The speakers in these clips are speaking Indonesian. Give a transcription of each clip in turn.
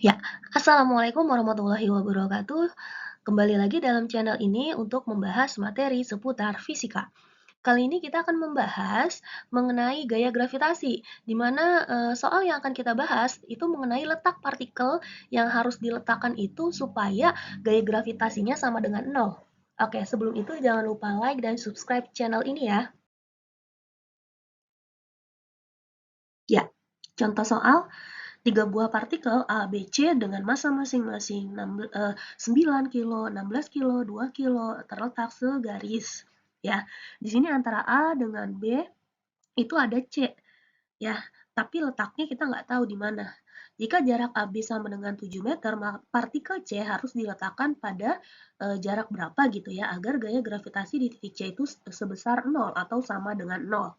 Ya, assalamualaikum warahmatullahi wabarakatuh. Kembali lagi dalam channel ini untuk membahas materi seputar fisika. Kali ini kita akan membahas mengenai gaya gravitasi, di mana soal yang akan kita bahas itu mengenai letak partikel yang harus diletakkan itu supaya gaya gravitasinya sama dengan nol. Oke, sebelum itu jangan lupa like dan subscribe channel ini ya. Ya, contoh soal. Tiga buah partikel A, B, C dengan massa masing-masing 9 kilo, 16 kilo, 2 kilo terletak segaris. Ya, di sini antara A dengan B itu ada C. Ya, tapi letaknya kita nggak tahu di mana. Jika jarak AB sama dengan 7 meter, maka partikel C harus diletakkan pada jarak berapa gitu ya, agar gaya gravitasi di titik C itu sebesar 0 atau sama dengan 0.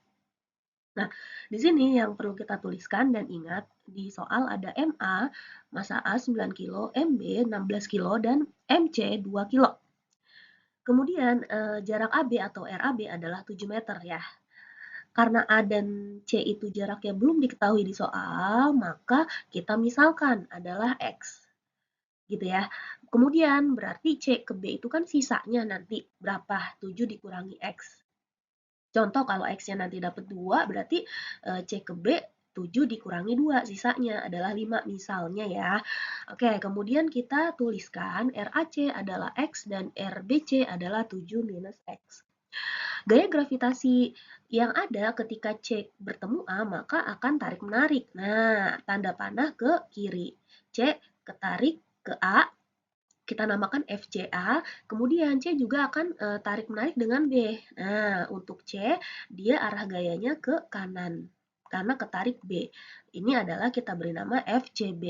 Nah, di sini yang perlu kita tuliskan dan ingat, di soal ada MA, massa A 9 kilo, MB 16 kilo, dan MC 2 kilo. Kemudian jarak AB atau RAB adalah 7 meter ya. Karena A dan C itu jaraknya belum diketahui di soal, maka kita misalkan adalah X. Gitu ya. Kemudian berarti C ke B itu kan sisanya nanti berapa? 7 dikurangi X. Contoh kalau X-nya nanti dapat 2, berarti C ke B 7 dikurangi 2, sisanya adalah 5 misalnya ya. Oke, kemudian kita tuliskan RAC adalah X dan RBC adalah 7 minus X. Gaya gravitasi yang ada ketika C bertemu A, maka akan tarik-menarik. Nah, tanda panah ke kiri. C ketarik ke A, kita namakan FCA, kemudian C juga akan tarik-menarik dengan B. Nah, untuk C, dia arah gayanya ke kanan, karena ketarik B. Ini adalah kita beri nama FCB.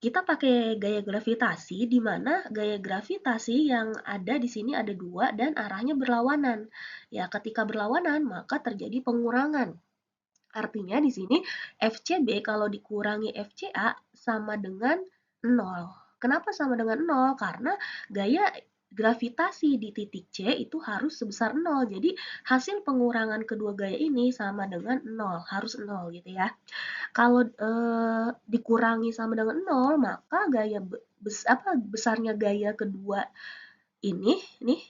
Kita pakai gaya gravitasi, di mana gaya gravitasi yang ada di sini ada dua dan arahnya berlawanan. Ya, ketika berlawanan, maka terjadi pengurangan. Artinya di sini FCB kalau dikurangi FCA sama dengan 0. Kenapa sama dengan 0? Karena gaya gravitasi di titik C itu harus sebesar 0. Jadi hasil pengurangan kedua gaya ini sama dengan 0, harus 0 gitu ya. Kalau dikurangi sama dengan 0, maka gaya besarnya gaya kedua ini nih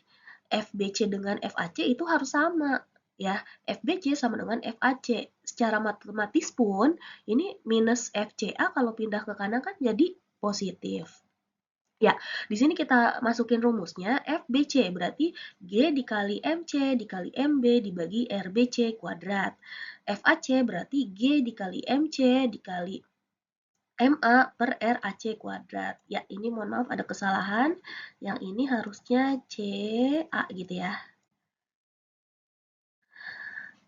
FBC dengan FAC itu harus sama ya. FBC sama dengan FAC. Secara matematis pun ini minus FCA kalau pindah ke kanan kan jadi positif. Ya, di sini kita masukin rumusnya FBC berarti G dikali MC dikali MB dibagi RBC kuadrat. FAC berarti G dikali MC dikali MA per RAC kuadrat. Ya, ini mohon maaf ada kesalahan. Yang ini harusnya CA gitu ya.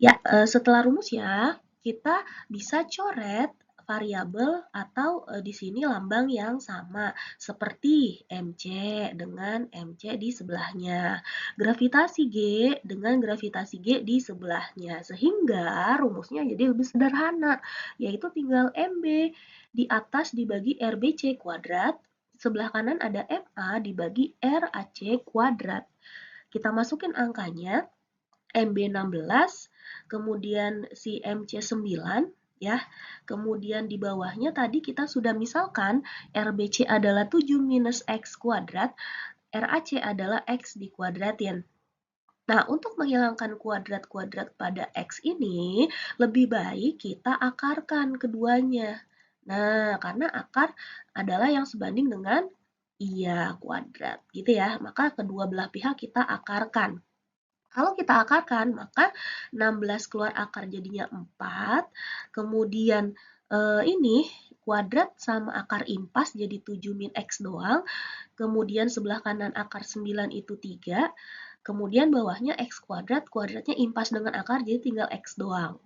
Ya, setelah rumusnya, kita bisa coret variabel atau di sini lambang yang sama seperti MC dengan MC di sebelahnya, gravitasi G dengan gravitasi G di sebelahnya, sehingga rumusnya jadi lebih sederhana, yaitu tinggal MB di atas dibagi RBC kuadrat, sebelah kanan ada MA dibagi RAC kuadrat. Kita masukin angkanya, MB 16, kemudian si MC 9, ya. Kemudian di bawahnya tadi kita sudah misalkan RBC adalah 7 minus X kuadrat, RAC adalah X dikuadratin. Nah, untuk menghilangkan kuadrat-kuadrat pada X ini, lebih baik kita akarkan keduanya. Nah, karena akar adalah yang sebanding dengan iya kuadrat, gitu ya. Maka kedua belah pihak kita akarkan. Kalau kita akarkan, maka 16 keluar akar jadinya 4. Kemudian ini kuadrat sama akar impas jadi 7 min X doang. Kemudian sebelah kanan akar 9 itu 3. Kemudian bawahnya X kuadrat, kuadratnya impas dengan akar jadi tinggal X doang.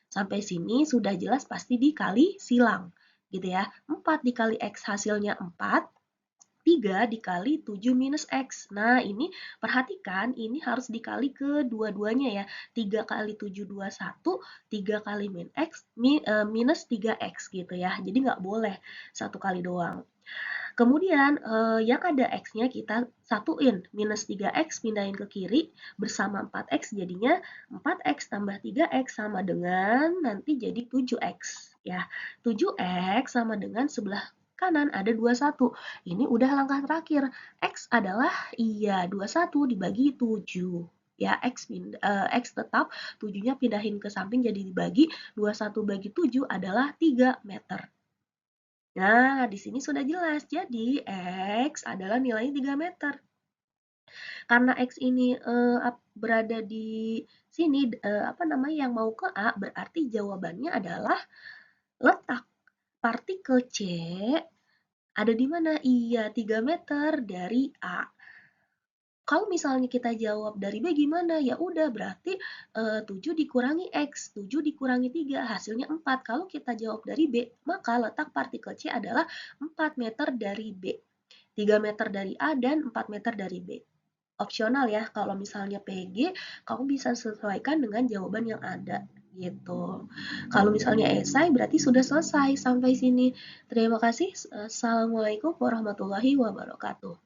Sampai sini sudah jelas pasti dikali silang. Gitu ya. 4 dikali X hasilnya 4. 3 dikali 7 minus X. Nah, ini perhatikan, ini harus dikali ke dua-duanya ya. 3 kali 7, 21, 3 kali min X, minus 3X gitu ya. Jadi nggak boleh satu kali doang. Kemudian yang ada X-nya kita satuin. Minus 3X pindahin ke kiri bersama 4X jadinya 4X tambah 3X sama dengan nanti jadi 7X. Ya, 7X sama dengan sebelah kanan ada 21. Ini udah langkah terakhir. X adalah, iya, 21 dibagi 7. Ya, X tetap, 7-nya pindahin ke samping jadi dibagi, 21 bagi 7 adalah 3 meter. Nah, di sini sudah jelas. Jadi, X adalah nilainya 3 meter. Karena X ini berada di sini, yang mau ke A, berarti jawabannya adalah letak partikel C ada di mana? Iya, 3 meter dari A. Kalau misalnya kita jawab dari B gimana? Ya udah, berarti 7 dikurangi X, 7 dikurangi 3, hasilnya 4. Kalau kita jawab dari B, maka letak partikel C adalah 4 meter dari B. 3 meter dari A dan 4 meter dari B. Opsional ya, kalau misalnya PG, kamu bisa sesuaikan dengan jawaban yang ada gitu. Kalau misalnya esai berarti sudah selesai sampai sini. Terima kasih. Assalamualaikum warahmatullahi wabarakatuh.